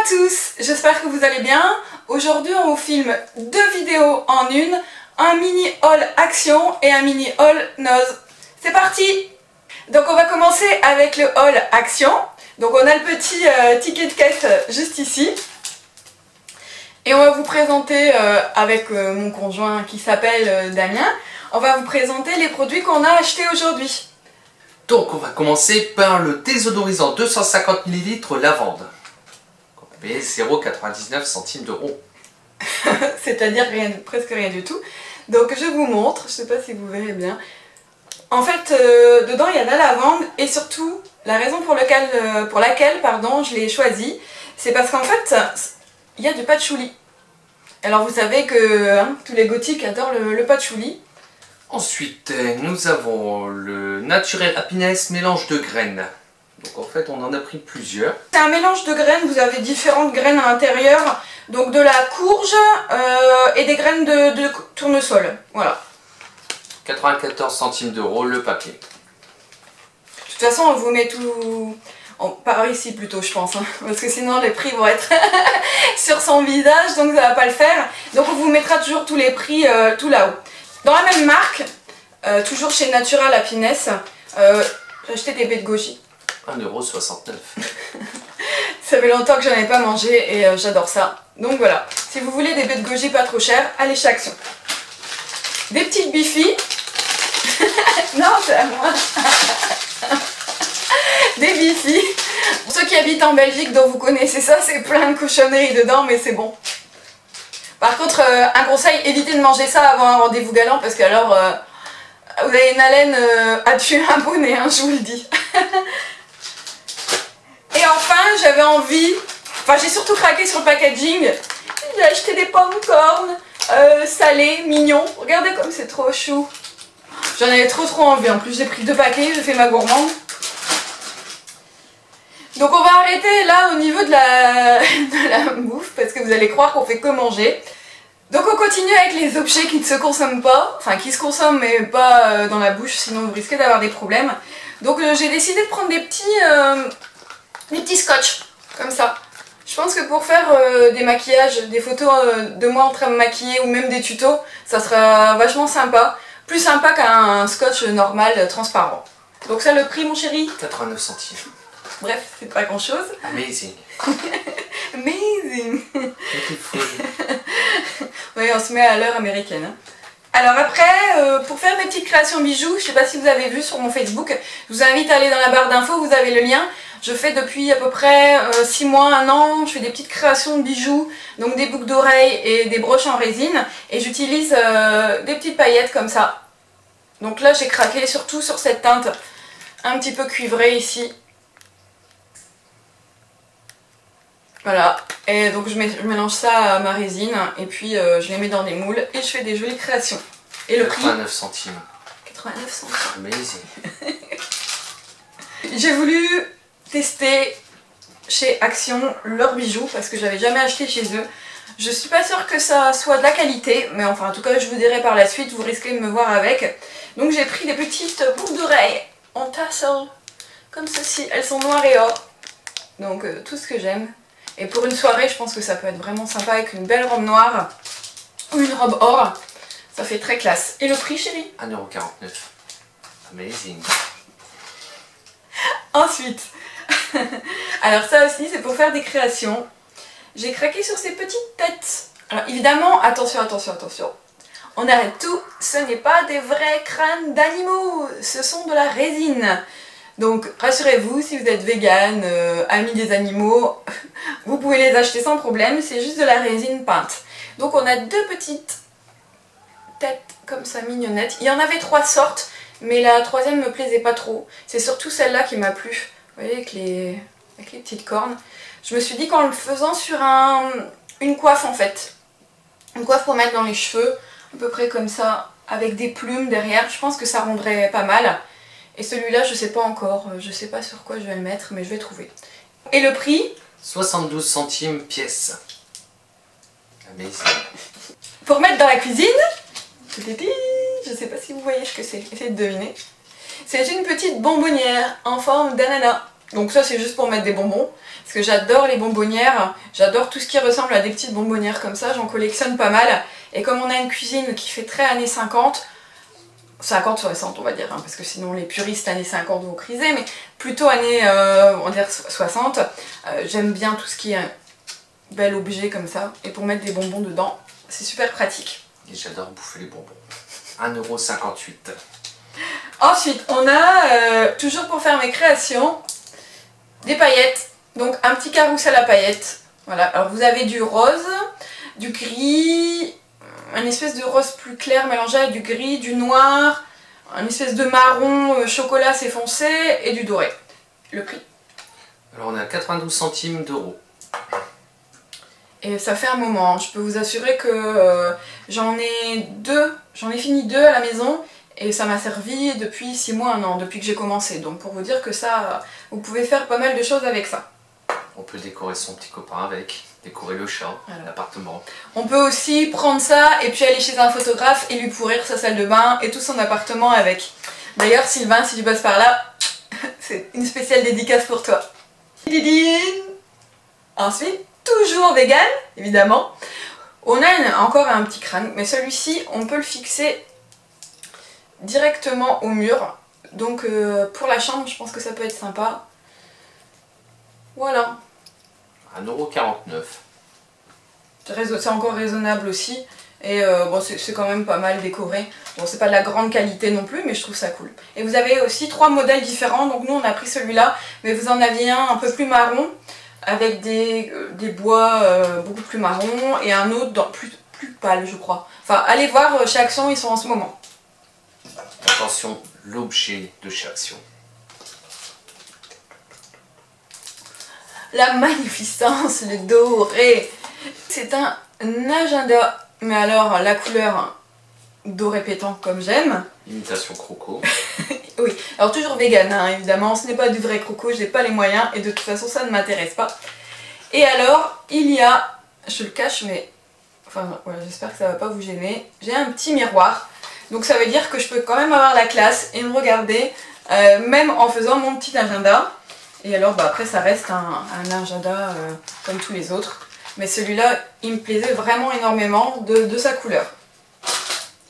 à tous, j'espère que vous allez bien. Aujourd'hui on vous filme deux vidéos en une, un mini haul action et un mini haul nose. C'est parti! Donc on va commencer avec le haul action. Donc on a le petit ticket de caisse juste ici. Et on va vous présenter avec mon conjoint qui s'appelle Damien, on va vous présenter les produits qu'on a achetés aujourd'hui. Donc on va commencer par le désodorisant 250 ml lavande. On paye 0,99 centimes d'euros. C'est-à-dire presque rien du tout. Donc je vous montre, je sais pas si vous verrez bien. En fait, dedans il y a de la lavande et surtout la raison pour laquelle je l'ai choisi, c'est parce qu'en fait il y a du patchouli. Alors vous savez que tous les gothiques adorent le patchouli. Ensuite, nous avons le Natural Happiness mélange de graines. Donc en fait, on en a pris plusieurs. C'est un mélange de graines, vous avez différentes graines à l'intérieur. Donc de la courge et des graines de tournesol. Voilà. 94 centimes d'euros le paquet. De toute façon, on vous met tout... par ici plutôt, je pense. Hein, parce que sinon, les prix vont être sur son visage, donc ça va pas le faire. Donc on vous mettra toujours tous les prix tout là-haut. Dans la même marque, toujours chez Natural Happiness, j'ai acheté des baies de goji. 1,69 €. Ça fait longtemps que j'en ai pas mangé et j'adore ça. Donc voilà, si vous voulez des baies de goji pas trop chères, allez chez Action. Des petites bifis. Non, c'est à moi. Des bifis. Pour ceux qui habitent en Belgique, dont vous connaissez ça, c'est plein de cochonneries dedans, mais c'est bon. Par contre, un conseil, évitez de manger ça avant un rendez-vous galant parce que alors vous avez une haleine à tuer un bonnet, hein, je vous le dis. Et enfin, j'avais envie, j'ai surtout craqué sur le packaging. J'ai acheté des popcorn salés, mignons. Regardez comme c'est trop chou. J'en avais trop envie. En plus, j'ai pris 2 paquets, j'ai fait ma gourmande. Donc on va arrêter là au niveau de la bouffe parce que vous allez croire qu'on fait que manger. Donc on continue avec les objets qui ne se consomment pas, enfin qui se consomment mais pas dans la bouche, sinon vous risquez d'avoir des problèmes. Donc j'ai décidé de prendre des petits scotch, comme ça. Je pense que pour faire des maquillages, des photos de moi en train de me maquiller ou même des tutos, ça sera vachement sympa. Plus sympa qu'un scotch normal transparent. Donc ça le prix mon chéri? 89 centimes. Bref, c'est pas grand chose. Amazing. Amazing. Oui, on se met à l'heure américaine. Hein. Alors après, pour faire mes petites créations bijoux, je sais pas si vous avez vu sur mon Facebook, je vous invite à aller dans la barre d'infos, vous avez le lien. Je fais depuis à peu près 6 mois, 1 an, je fais des petites créations de bijoux, donc des boucles d'oreilles et des broches en résine. Et j'utilise des petites paillettes comme ça. Donc là j'ai craqué surtout sur cette teinte un petit peu cuivrée ici. Voilà, et donc je mélange ça à ma résine et puis je les mets dans des moules et je fais des jolies créations. Et le prix 89 centimes. 89 centimes. Amazing. J'ai voulu tester chez Action leurs bijoux parce que j'avais jamais acheté chez eux. Je suis pas sûre que ça soit de la qualité, mais enfin en tout cas je vous dirai par la suite, vous risquez de me voir avec. Donc j'ai pris des petites boucles d'oreilles en tassel, comme ceci, elles sont noires et or. Donc tout ce que j'aime. Et pour une soirée, je pense que ça peut être vraiment sympa avec une belle robe noire ou une robe or. Ça fait très classe. Et le prix, chérie? 1,49 €. Amazing. Ensuite, alors ça aussi, c'est pour faire des créations. J'ai craqué sur ces petites têtes. Alors évidemment, attention, attention, attention. On arrête tout. Ce n'est pas des vrais crânes d'animaux. Ce sont de la résine. Donc rassurez-vous, si vous êtes vegan, ami des animaux, vous pouvez les acheter sans problème, c'est juste de la résine peinte. Donc on a 2 petites têtes comme ça mignonnettes. Il y en avait 3 sortes, mais la 3e me plaisait pas trop. C'est surtout celle-là qui m'a plu. Vous voyez, avec les petites cornes. Je me suis dit qu'en le faisant sur une coiffe en fait, une coiffe pour mettre dans les cheveux, à peu près comme ça, avec des plumes derrière, je pense que ça rendrait pas mal. Et celui-là, je sais pas encore, je sais pas sur quoi je vais le mettre, mais je vais trouver. Et le prix? 72 centimes pièce. Amazing. Pour mettre dans la cuisine, je sais pas si vous voyez ce que c'est, essayez de deviner. C'est une petite bonbonnière en forme d'ananas. Donc ça c'est juste pour mettre des bonbons, parce que j'adore les bonbonnières, j'adore tout ce qui ressemble à des petites bonbonnières comme ça, j'en collectionne pas mal. Et comme on a une cuisine qui fait très années 50, 50-60 on va dire, hein, parce que sinon les puristes années 50 vont criser, mais plutôt années on va dire 60, j'aime bien tout ce qui est bel objet comme ça, et pour mettre des bonbons dedans, c'est super pratique. Et j'adore bouffer les bonbons. 1,58 €. Ensuite, on a, toujours pour faire mes créations, des paillettes. Donc un petit carrousel à paillettes. Voilà, alors vous avez du rose, du gris, un espèce de rose plus clair mélangé avec du gris, du noir, un espèce de marron chocolat assez foncé et du doré. Le prix? Alors on est à 92 centimes d'euros. Et ça fait un moment, je peux vous assurer que j'en ai fini 2 à la maison et ça m'a servi depuis 6 mois, 1 an, depuis que j'ai commencé. Donc pour vous dire que ça, vous pouvez faire pas mal de choses avec ça. On peut décorer son petit copain avec, décorer le chat, l'appartement. On peut aussi prendre ça et puis aller chez un photographe et lui pourrir sa salle de bain et tout son appartement avec. D'ailleurs Sylvain, si tu passes par là, c'est une spéciale dédicace pour toi. Ensuite, toujours vegan, évidemment. On a encore un petit crâne, mais celui-ci, on peut le fixer directement au mur. Donc pour la chambre, je pense que ça peut être sympa. Voilà. 1,49 €. C'est encore raisonnable aussi. Et bon, c'est quand même pas mal décoré. Bon, c'est pas de la grande qualité non plus, mais je trouve ça cool. Et vous avez aussi 3 modèles différents. Donc nous, on a pris celui-là, mais vous en aviez un peu plus marron, avec des bois beaucoup plus marron, et un autre plus pâle, je crois. Enfin, allez voir chez Action, ils sont en ce moment. Attention, l'objet de chez Action. La magnificence, le doré. C'est un agenda, mais alors la couleur doré pétant comme j'aime. Imitation croco. Oui, alors toujours vegan, hein, évidemment, ce n'est pas du vrai croco, j'ai pas les moyens et de toute façon ça ne m'intéresse pas. Et alors, il y a, je le cache mais, enfin voilà, j'espère que ça va pas vous gêner, j'ai un petit miroir, donc ça veut dire que je peux quand même avoir la classe et me regarder, même en faisant mon petit agenda. Et alors bah, après ça reste un agenda comme tous les autres, mais celui-là il me plaisait vraiment énormément de sa couleur.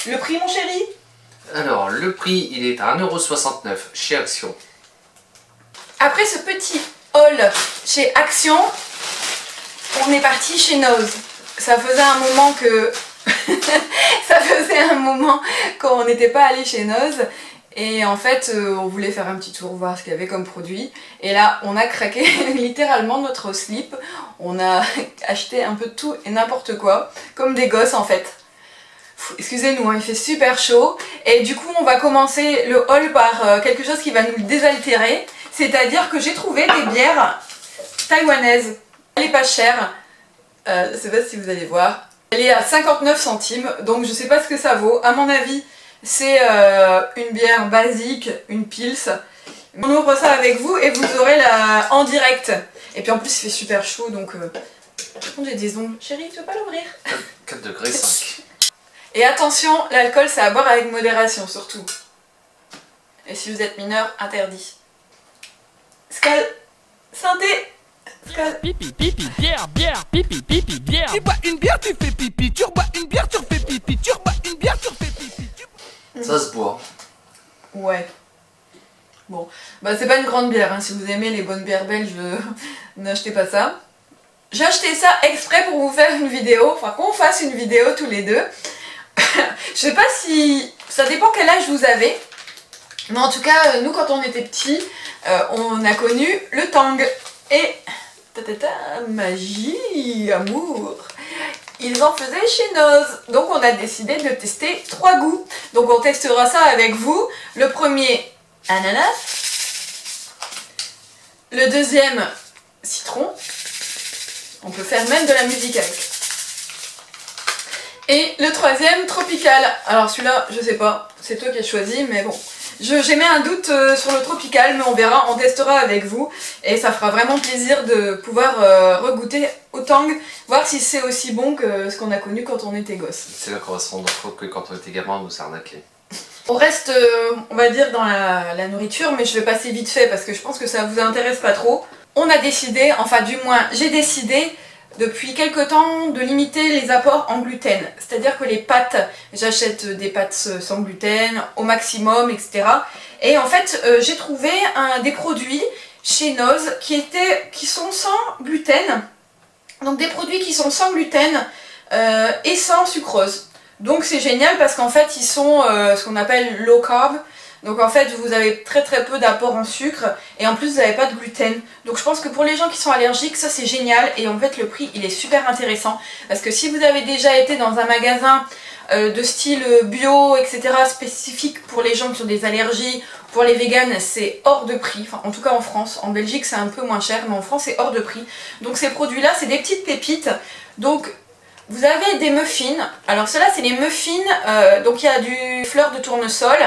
Le prix mon chéri? Alors, le prix, il est à 1,69 € chez Action. Après ce petit haul chez Action, on est parti chez Noz. Ça faisait un moment que... ça faisait un moment qu'on n'était pas allé chez Noz. Et en fait, on voulait faire un petit tour, voir ce qu'il y avait comme produit. Et là, on a craqué littéralement notre slip. On a acheté un peu tout et n'importe quoi, comme des gosses en fait. Excusez-nous, hein, il fait super chaud. Et du coup, on va commencer le haul par quelque chose qui va nous le désaltérer. C'est-à-dire que j'ai trouvé des bières taïwanaises. Elle est pas chère. Je sais pas si vous allez voir. Elle est à 59 centimes, donc je sais pas ce que ça vaut. À mon avis, c'est une bière basique, une pils. On ouvre ça avec vous et vous aurez la en direct. Et puis en plus, il fait super chaud, donc... j'ai des ongles. Chérie, tu veux pas l'ouvrir? 4 degrés 5. Et attention, l'alcool c'est à boire avec modération surtout. Et si vous êtes mineur, interdit. Scal, santé. Scal. Pipi, pipi, bière, bière, pipi, pipi, bière. Tu bois une bière, tu fais pipi. Tu rebois une bière, tu refais pipi. Tu rebois une bière, tu refais pipi. Ça se boit. Ouais. Bon, bah c'est pas une grande bière, hein. Si vous aimez les bonnes bières belges, n'achetez pas ça. J'ai acheté ça exprès pour vous faire une vidéo, enfin qu'on fasse une vidéo tous les deux. Je sais pas si... ça dépend quel âge vous avez. Mais en tout cas, nous quand on était petits, on a connu le tang. Et... magie, amour. Ils en faisaient chez Noz. Donc on a décidé de tester 3 goûts. Donc on testera ça avec vous. Le premier, ananas. Le deuxième, citron. On peut faire même de la musique avec. Et le troisième, tropical. Alors celui-là, je sais pas, c'est toi qui as choisi, mais bon. J'ai mis un doute sur le tropical, mais on verra, on testera avec vous. Et ça fera vraiment plaisir de pouvoir regoûter au tang, voir si c'est aussi bon que ce qu'on a connu quand on était gosse. C'est là qu'on va se rendre compte que quand on était gamin, on nous arnaquait. On reste, on va dire, dans la nourriture, mais je vais passer vite fait parce que je pense que ça vous intéresse pas trop. On a décidé, enfin du moins j'ai décidé, depuis quelques temps de limiter les apports en gluten. C'est-à-dire que les pâtes, j'achète des pâtes sans gluten au maximum, etc. Et en fait, j'ai trouvé des produits chez Noz qui sont sans gluten. Donc des produits qui sont sans gluten et sans sucrose. Donc c'est génial parce qu'en fait ils sont ce qu'on appelle low carb. Donc en fait vous avez très peu d'apport en sucre et en plus vous n'avez pas de gluten. Donc je pense que pour les gens qui sont allergiques ça c'est génial et en fait le prix il est super intéressant. Parce que si vous avez déjà été dans un magasin de style bio etc spécifique pour les gens qui ont des allergies, pour les véganes c'est hors de prix. Enfin en tout cas en France, en Belgique c'est un peu moins cher mais en France c'est hors de prix. Donc ces produits là c'est des petites pépites. Donc vous avez des muffins. Alors ceux-là c'est les muffins, donc il y a du fleur de tournesol.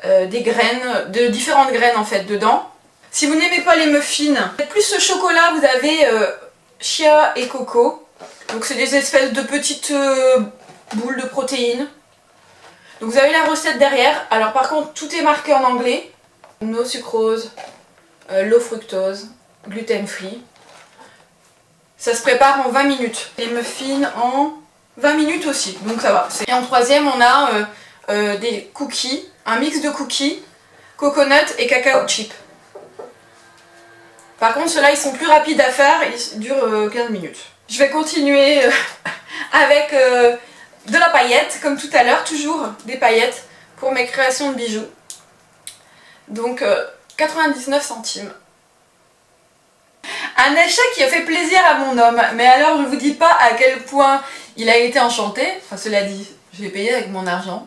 Des graines, de différentes graines en fait dedans. Si vous n'aimez pas les muffins, plus ce chocolat vous avez chia et coco. Donc c'est des espèces de petites boules de protéines. Donc vous avez la recette derrière. Alors par contre tout est marqué en anglais. No sucrose, low fructose, gluten free. Ça se prépare en 20 minutes. Les muffins en 20 minutes aussi, donc ça va. Et en troisième on a des cookies. Un mix de cookies, coconut et cacao chip. Par contre ceux-là ils sont plus rapides à faire, ils durent 15 minutes. Je vais continuer avec de la paillette, comme tout à l'heure, toujours des paillettes pour mes créations de bijoux. Donc 99 centimes. Un achat qui a fait plaisir à mon homme, mais alors je ne vous dis pas à quel point il a été enchanté, enfin cela dit, je l'ai payé avec mon argent.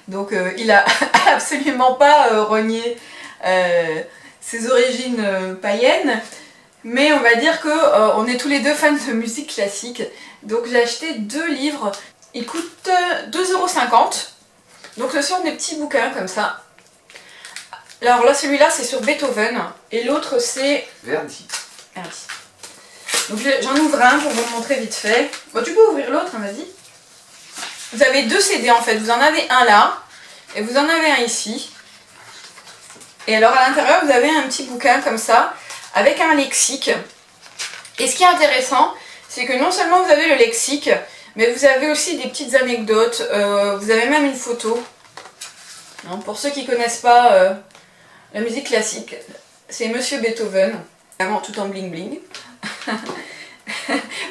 Donc il a absolument pas renié ses origines païennes, mais on va dire que on est tous les deux fans de musique classique. Donc j'ai acheté 2 livres, ils coûtent 2,50 €. Donc ce sont des petits bouquins comme ça. Alors là celui-là c'est sur Beethoven et l'autre c'est Verdi. Verdi. Donc j'en ouvre un pour vous montrer vite fait. Bon, tu peux ouvrir l'autre, hein, vas-y. Vous avez 2 CD en fait, vous en avez un là, et vous en avez un ici. Et alors à l'intérieur vous avez un petit bouquin comme ça, avec un lexique. Et ce qui est intéressant, c'est que non seulement vous avez le lexique, mais vous avez aussi des petites anecdotes, vous avez même une photo. Non, pour ceux qui ne connaissent pas la musique classique, c'est Monsieur Beethoven, vraiment tout en bling bling.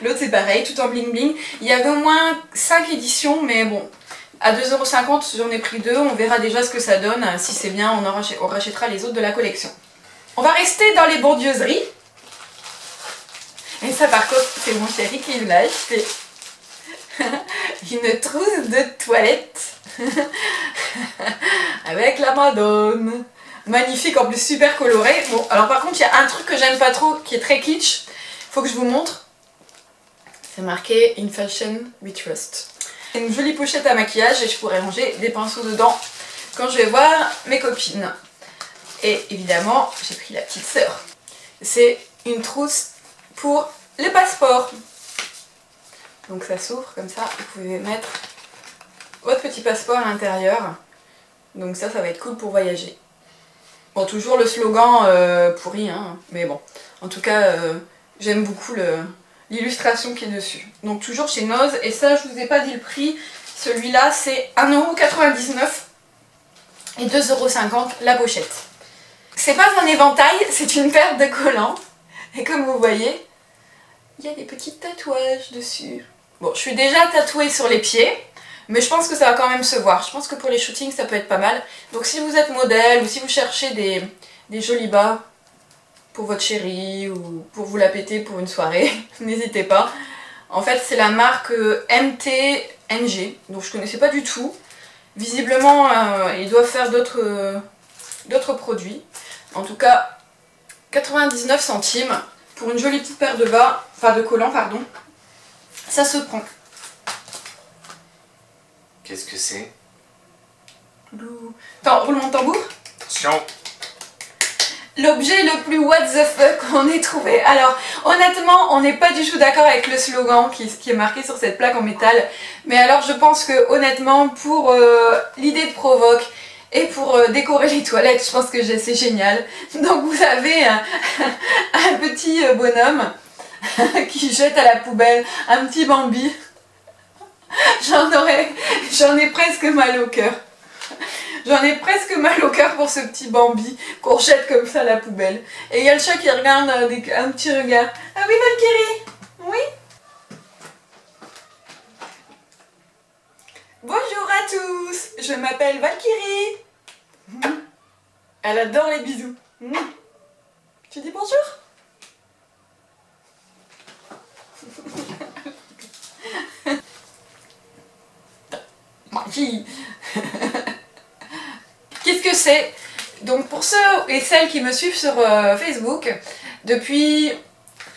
L'autre c'est pareil, tout en bling bling. Il y avait au moins 5 éditions, mais bon, à 2,50 €, j'en ai pris 2, on verra déjà ce que ça donne. Si c'est bien, on rachètera les autres de la collection. On va rester dans les bourdieuseries. Et ça par contre, c'est mon chéri qui me l'a acheté. Une trousse de toilette. Avec la Madone. Magnifique, en plus super coloré. Bon, alors par contre, il y a un truc que j'aime pas trop, qui est très kitsch. Faut que je vous montre. C'est marqué In Fashion We Trust. C'est une jolie pochette à maquillage et je pourrais ranger des pinceaux dedans quand je vais voir mes copines. Et évidemment, j'ai pris la petite sœur. C'est une trousse pour les passeports. Donc ça s'ouvre comme ça, vous pouvez mettre votre petit passeport à l'intérieur. Donc ça va être cool pour voyager. Bon, toujours le slogan pourri, hein, mais bon. En tout cas, j'aime beaucoup l'illustration qui est dessus. Donc toujours chez Noz, et ça je vous ai pas dit le prix, celui-là c'est 1,99 € et 2,50 € la pochette. C'est pas un éventail, c'est une paire de collants, et comme vous voyez, il y a des petits tatouages dessus. Bon, je suis déjà tatouée sur les pieds, mais je pense que ça va quand même se voir. Je pense que pour les shootings ça peut être pas mal. Donc si vous êtes modèle, ou si vous cherchez des jolis bas pour votre chérie ou pour vous la péter pour une soirée, n'hésitez pas. En fait c'est la marque MTNG, donc je connaissais pas du tout. Visiblement ils doivent faire d'autres produits. En tout cas 99 centimes pour une jolie petite paire de bas, enfin de collants pardon. Ça se prend. Qu'est-ce que c'est? Attends, roulement de tambour. Attention. l'objet le plus what the fuck qu'on ait trouvé. Alors honnêtement on n'est pas du tout d'accord avec le slogan qui est marqué sur cette plaque en métal, mais alors je pense que honnêtement pour l'idée de provoque et pour décorer les toilettes, je pense que c'est génial. Donc vous avez un petit bonhomme qui jette à la poubelle un petit Bambi. J'en ai presque mal au cœur. J'en ai presque mal au cœur pour ce petit Bambi qu'on jette comme ça à la poubelle. Et il y a le chat qui regarde avec un petit regard. Ah oui Valkyrie? Oui? Bonjour à tous, je m'appelle Valkyrie. Elle adore les bisous. Tu dis bonjour? Qu'est-ce que c'est? Donc pour ceux et celles qui me suivent sur Facebook, depuis,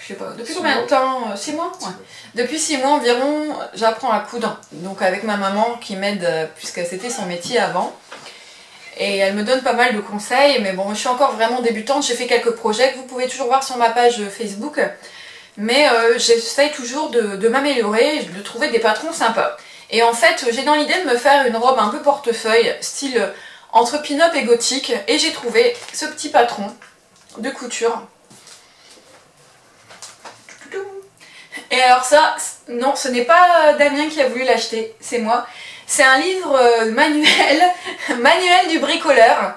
je sais pas, depuis combien de temps? 6 mois? Ouais. Depuis 6 mois environ, j'apprends à coudre. Donc avec ma maman qui m'aide, puisque c'était son métier avant. Et elle me donne pas mal de conseils, mais bon, je suis encore vraiment débutante. J'ai fait quelques projets que vous pouvez toujours voir sur ma page Facebook. Mais j'essaye toujours de m'améliorer, de trouver des patrons sympas. Et en fait, j'ai dans l'idée de me faire une robe un peu portefeuille, style entre pin-up et gothique. Et j'ai trouvé ce petit patron de couture. Et alors ça, non, ce n'est pas Damien qui a voulu l'acheter, c'est moi. C'est un livre manuel du bricoleur.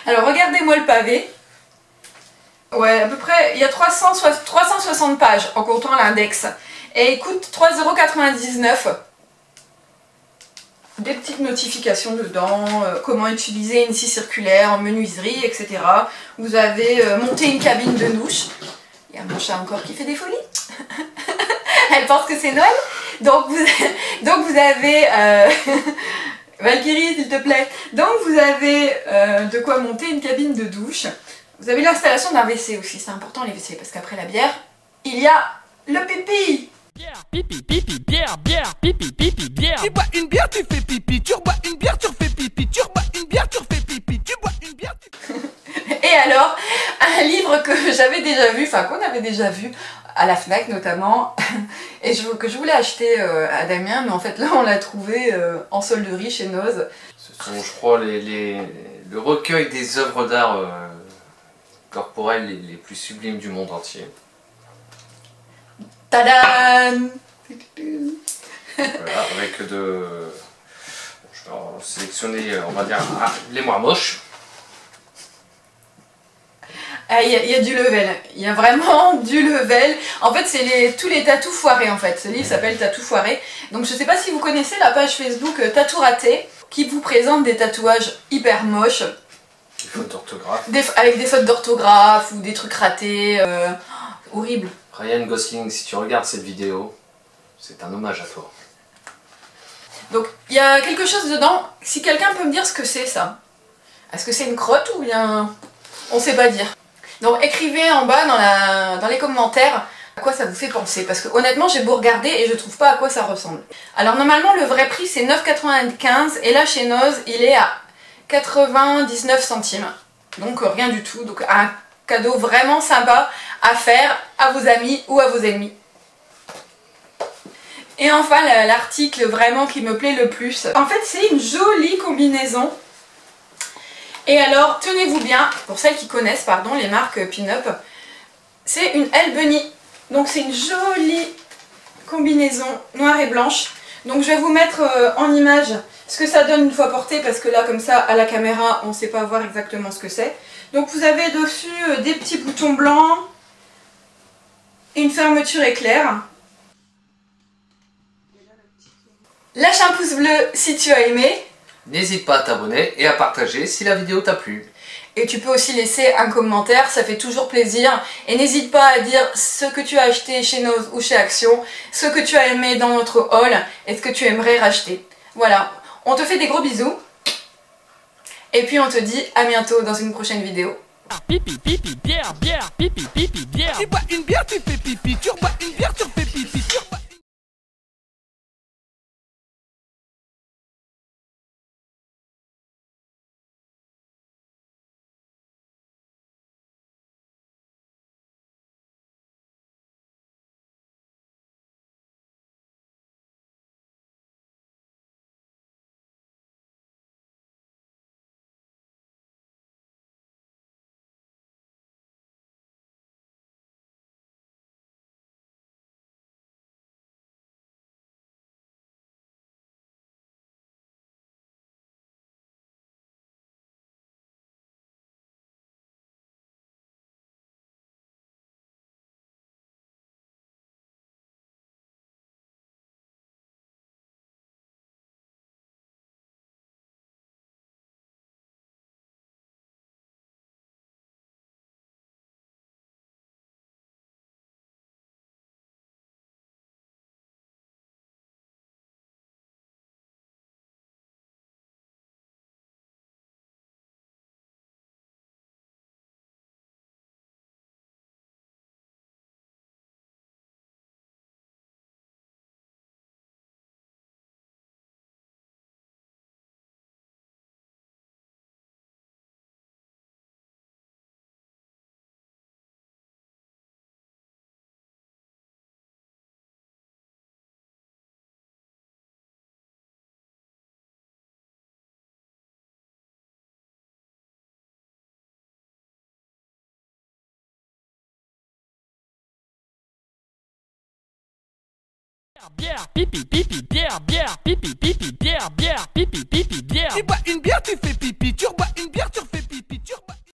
Alors regardez-moi le pavé. Ouais, à peu près, il y a 360 pages en comptant l'index. Et il coûte 3,99 €. Des petites notifications dedans, comment utiliser une scie circulaire en menuiserie, etc. Vous avez monté une cabine de douche. Il y a mon chat encore qui fait des folies. Elle pense que c'est Noël. Donc vous avez... Valkyrie, s'il te plaît. Donc vous avez de quoi monter une cabine de douche. Vous avez l'installation d'un WC aussi, c'est important les WC, parce qu'après la bière, il y a le pipi. Bière, pipi, pipi, bière, pipi, pipi, bière. Tu bois une bière, tu fais pipi. Tu rebois une bière, tu refais pipi. Tu rebois une bière, tu refais pipi. Tu bois une bière, tu... Et alors, un livre que j'avais déjà vu, enfin qu'on avait déjà vu, à la Fnac notamment, et que je voulais acheter à Damien, mais en fait là on l'a trouvé en solderie chez Noz. Ce sont, je crois, le recueil des œuvres d'art corporelles les plus sublimes du monde entier. Tadam! Voilà, avec de... Je vais en sélectionner, on va dire, les moins moches. Il y a du level, il y a vraiment du level. En fait, c'est tous les tatous foirés en fait. Ce livre s'appelle Tatou foiré. Donc je sais pas si vous connaissez la page Facebook Tatou raté, qui vous présente des tatouages hyper moches. Des fautes d'orthographe. Avec des fautes d'orthographe ou des trucs ratés. Horrible. Ryan Gosling, si tu regardes cette vidéo, c'est un hommage à toi. Donc il y a quelque chose dedans. Si quelqu'un peut me dire ce que c'est ça. Est-ce que c'est une crotte ou bien... On sait pas dire. Donc écrivez en bas dans les commentaires à quoi ça vous fait penser. Parce que honnêtement j'ai beau regarder et je trouve pas à quoi ça ressemble. Alors normalement le vrai prix c'est 9,95 et là chez Noz il est à 99 centimes. Donc rien du tout. Donc un cadeau vraiment sympa à faire à vos amis ou à vos ennemis. Et enfin l'article vraiment qui me plaît le plus. En fait c'est une jolie combinaison. Et alors, tenez-vous bien, pour celles qui connaissent, pardon, les marques pin-up, c'est une Elle Bunny. Donc c'est une jolie combinaison noire et blanche. Donc je vais vous mettre en image ce que ça donne une fois porté, parce que là, comme ça, à la caméra, on ne sait pas voir exactement ce que c'est. Donc vous avez dessus des petits boutons blancs, une fermeture éclair. Lâche un pouce bleu si tu as aimé. N'hésite pas à t'abonner et à partager si la vidéo t'a plu. Et tu peux aussi laisser un commentaire, ça fait toujours plaisir. Et n'hésite pas à dire ce que tu as acheté chez Noz ou chez Action, ce que tu as aimé dans notre haul et ce que tu aimerais racheter. Voilà, on te fait des gros bisous. Et puis on te dit à bientôt dans une prochaine vidéo. Pipi, pipi, bière, pipi, pipi, bière. Tu bois une bière, tu fais pipi. Tu rebois une bière, tu refais pipi. Tu rebois... Bière, pipi, pipi, bière.